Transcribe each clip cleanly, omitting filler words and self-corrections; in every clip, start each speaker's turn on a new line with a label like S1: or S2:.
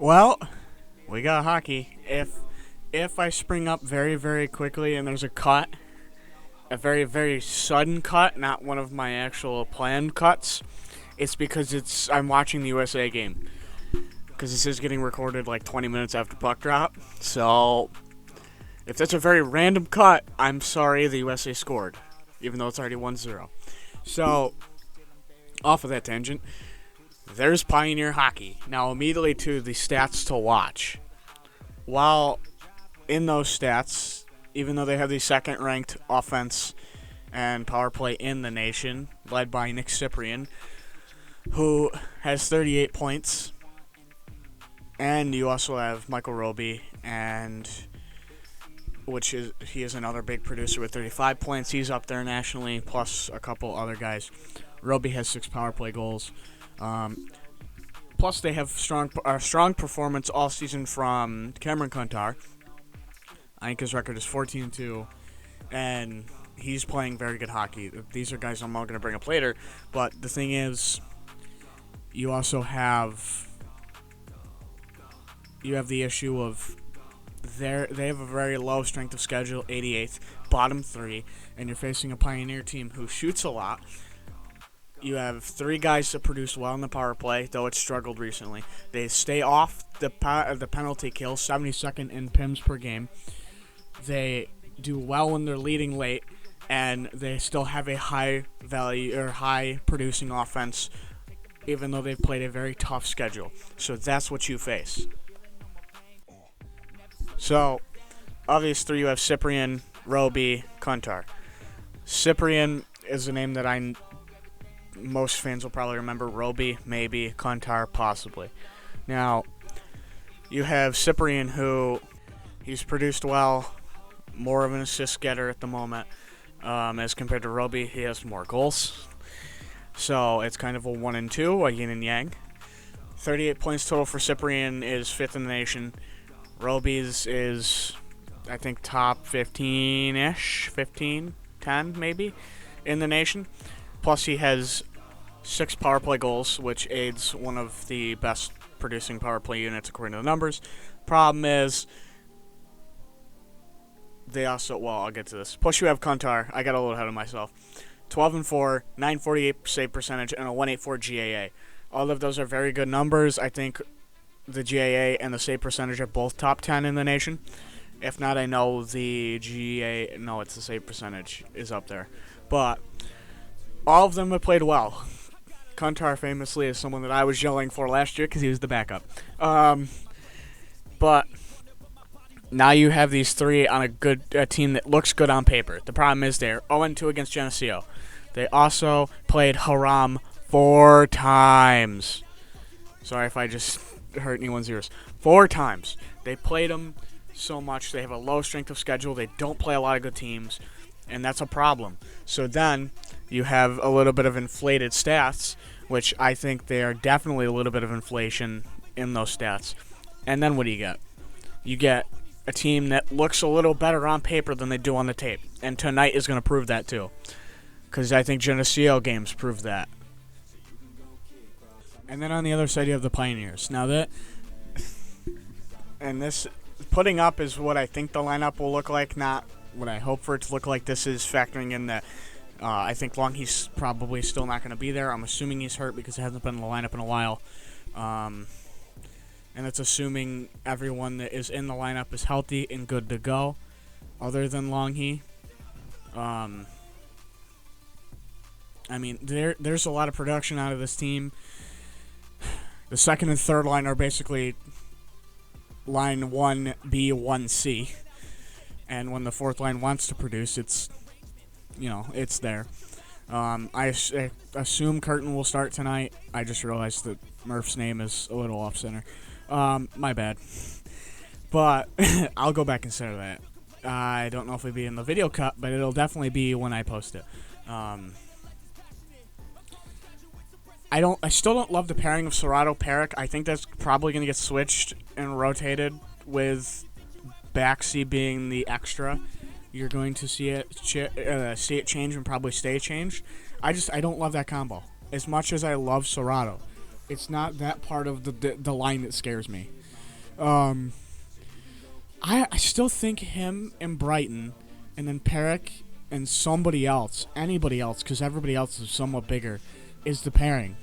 S1: Well, we got hockey. If I spring up very, very quickly and there's a cut, a very, very sudden cut, not one of my actual planned cuts, it's because I'm watching the USA game. Because this is getting recorded like 20 minutes after puck drop. So, if that's a very random cut, I'm sorry the USA scored. Even though it's already 1-0. So, off of that tangent, there's Pioneer hockey. Now, immediately to the stats to watch. While in those stats, even though they have the second-ranked offense and power play in the nation, led by Nick Cyprien, who has 38 points, and you also have Michael Roby, and he is another big producer with 35 points. He's up there nationally, plus a couple other guys. Roby has 6 power play goals. Plus, they have strong performance all season from Cameron Kuntar. I think his record is 14-2, and he's playing very good hockey. These are guys I'm all going to bring up later, but the thing is, you also have the issue of they have a very low strength of schedule, 88th, bottom 3, and you're facing a Pioneer team who shoots a lot. You have 3 guys that produce well in the power play, though it's struggled recently. They stay off the penalty kill, 72nd in PIMs per game. They do well when they're leading late, and they still have a high value or high producing offense, even though they've played a very tough schedule. So that's what you face. So, of these 3, you have Cyprien, Roby, Kuntar. Cyprien is a name that most fans will probably remember. Roby, maybe. Kuntar, possibly. Now, you have Cyprien, who he's produced well, more of an assist getter at the moment. As compared to Roby, he has more goals. So, it's kind of a 1 and 2, a yin and yang. 38 points total for Cyprien is 5th in the nation. Roby's is, I think, top 15-ish, 15, 10 maybe, in the nation. Plus, he has 6 power play goals, which aids one of the best producing power play units according to the numbers. Problem is, they also, well, I'll get to this. Plus, you have Kuntar. I got a little ahead of myself. 12-4, 948 save percentage, and a 184 GAA. All of those are very good numbers. I think the GAA and the save percentage are both top 10 in the nation. If not, I know the GAA, no, it's the save percentage is up there. But all of them have played well. Kuntar famously is someone that I was yelling for last year because he was the backup. But now you have these 3 on a team that looks good on paper. The problem is they're 0-2 against Geneseo. They also played Haram 4 times. Sorry if I just hurt anyone's ears. 4 times. They played them so much. They have a low strength of schedule. They don't play a lot of good teams, and that's a problem. So then you have a little bit of inflated stats, which I think they are definitely a little bit of inflation in those stats. And then what do you get? You get a team that looks a little better on paper than they do on the tape. And tonight is going to prove that too, because I think Geneseo games prove that. And then on the other side, you have the Pioneers. Now this putting up is what I think the lineup will look like, not what I hope for it to look like. This is factoring in that I think Longhe's probably still not going to be there. I'm assuming he's hurt because he hasn't been in the lineup in a while. And it's assuming everyone that is in the lineup is healthy and good to go, other than Longhe. I mean, there's a lot of production out of this team. The second and third line are basically line 1B, 1C. And when the fourth line wants to produce, it's there. I assume Curtin will start tonight. I just realized that Murph's name is a little off-center. My bad. But I'll go back and center that. I don't know if it'll be in the video cut, but it'll definitely be when I post it. I still don't love the pairing of Serrato-Peric. I think that's probably going to get switched and rotated with Baxi being the extra. You're going to see it change and probably stay changed. I don't love that combo. As much as I love Serrato, it's not that part of the line that scares me. Um, I still think him and Brighton, and then Perrick and somebody else, anybody else, because everybody else is somewhat bigger, is the pairing.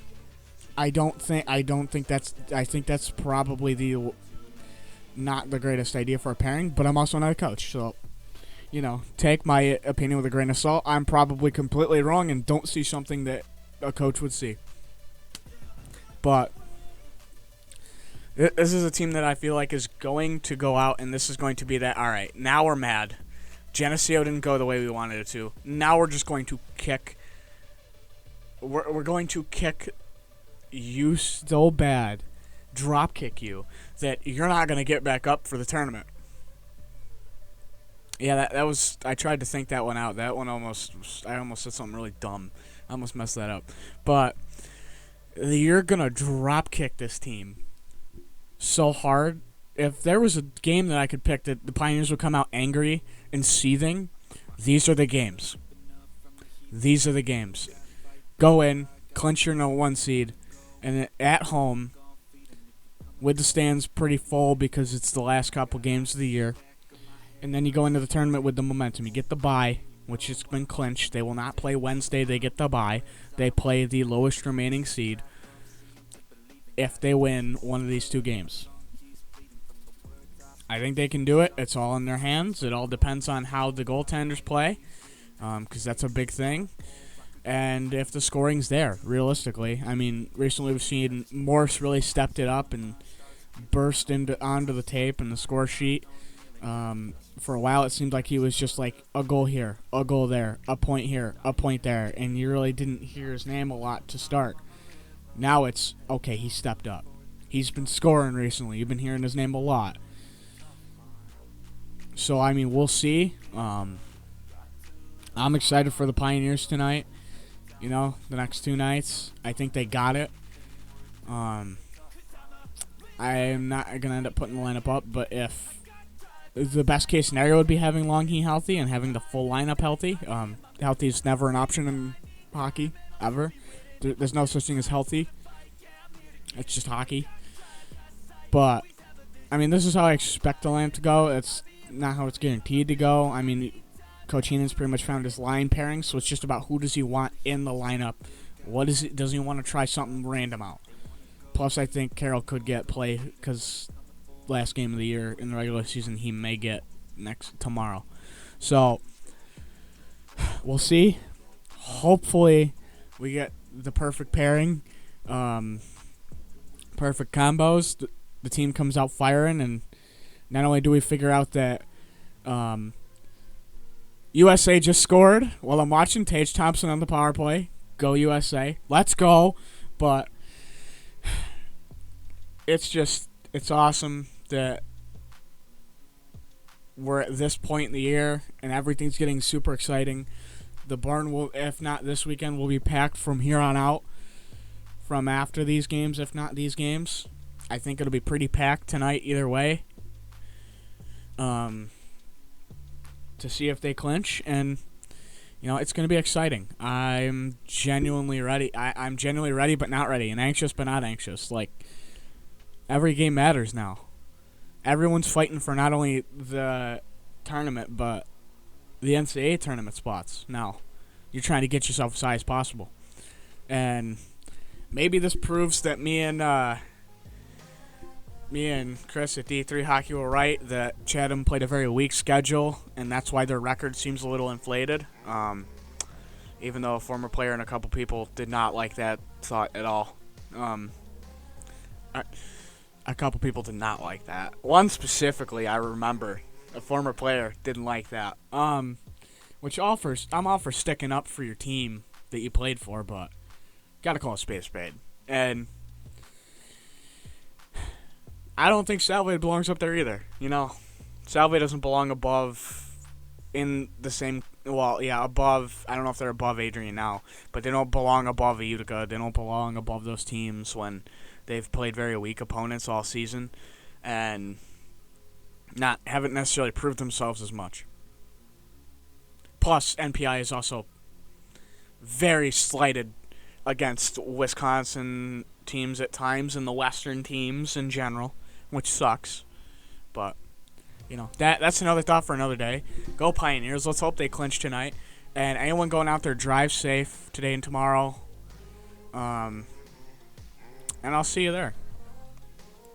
S1: I think that's probably the not the greatest idea for a pairing, but I'm also not a coach, so take my opinion with a grain of salt. I'm probably completely wrong and don't see something that a coach would see. But this is a team that I feel like is going to go out, and this is going to be that, all right, now we're mad. Geneseo didn't go the way we wanted it to. Now we're just going to kick. We're going to kick you so bad, drop kick you, that you're not going to get back up for the tournament. Yeah, that was. I tried to think that one out. That one I almost said something really dumb. I almost messed that up. But you're going to drop kick this team so hard. If there was a game that I could pick that the Pioneers would come out angry and seething, these are the games. These are the games. Go in, clinch your #1 seed, and at home, with the stands pretty full because it's the last couple games of the year, and then you go into the tournament with the momentum. You get the bye, which has been clinched. They will not play Wednesday. They get the bye. They play the lowest remaining seed if they win one of these two games. I think they can do it. It's all in their hands. It all depends on how the goaltenders play, because that's a big thing. And if the scoring's there, realistically. I mean, recently we've seen Morse really stepped it up and burst onto the tape and the score sheet. For a while, it seemed like he was just like a goal here, a goal there, a point here, a point there, and you really didn't hear his name a lot to start. Now it's, okay, he stepped up. He's been scoring recently. You've been hearing his name a lot. So, I mean, we'll see. I'm excited for the Pioneers tonight. The next two nights. I think they got it. I'm not going to end up putting the lineup up, but if the best case scenario would be having Longhi healthy and having the full lineup healthy. Healthy is never an option in hockey, ever. There's no such thing as healthy. It's just hockey. But, I mean, this is how I expect the lineup to go. It's not how it's guaranteed to go. I mean, Coach Heenan's pretty much found his line pairing, so it's just about who does he want in the lineup. Does he want to try something random out? Plus, I think Carroll could get play because last game of the year in the regular season he may get tomorrow. So, we'll see. Hopefully, we get the perfect pairing, perfect combos. The team comes out firing, and not only do we figure out that USA just scored while I'm watching Tage Thompson on the power play. Go USA. Let's go. But it's awesome that we're at this point in the year and everything's getting super exciting. The barn will, if not this weekend, will be packed from here on out, from after these games, if not these games. I think it'll be pretty packed tonight either way. To see if they clinch, and it's going to be exciting. I'm genuinely ready. I'm genuinely ready but not ready, and anxious but not anxious. Like, every game matters now. Everyone's fighting for not only the tournament but the NCAA tournament spots now. You're trying to get yourself as high as possible. And maybe this proves that me and Chris at D3 Hockey were right, that Chatham played a very weak schedule, and that's why their record seems a little inflated. Even though a former player and a couple people did not like that thought at all. A couple people did not like that. One specifically, I remember, a former player didn't like that. I'm all for sticking up for your team that you played for, but gotta call a spade. And I don't think Salve belongs up there either. Salve doesn't belong above in the same. Well, yeah, above. I don't know if they're above Adrian now, but they don't belong above Utica. They don't belong above those teams when they've played very weak opponents all season and haven't necessarily proved themselves as much. Plus, NPI is also very slighted against Wisconsin teams at times and the Western teams in general. which sucks. But that's another thought for another day. Go Pioneers! Let's hope they clinch tonight. And anyone going out there, drive safe today and tomorrow. And I'll see you there.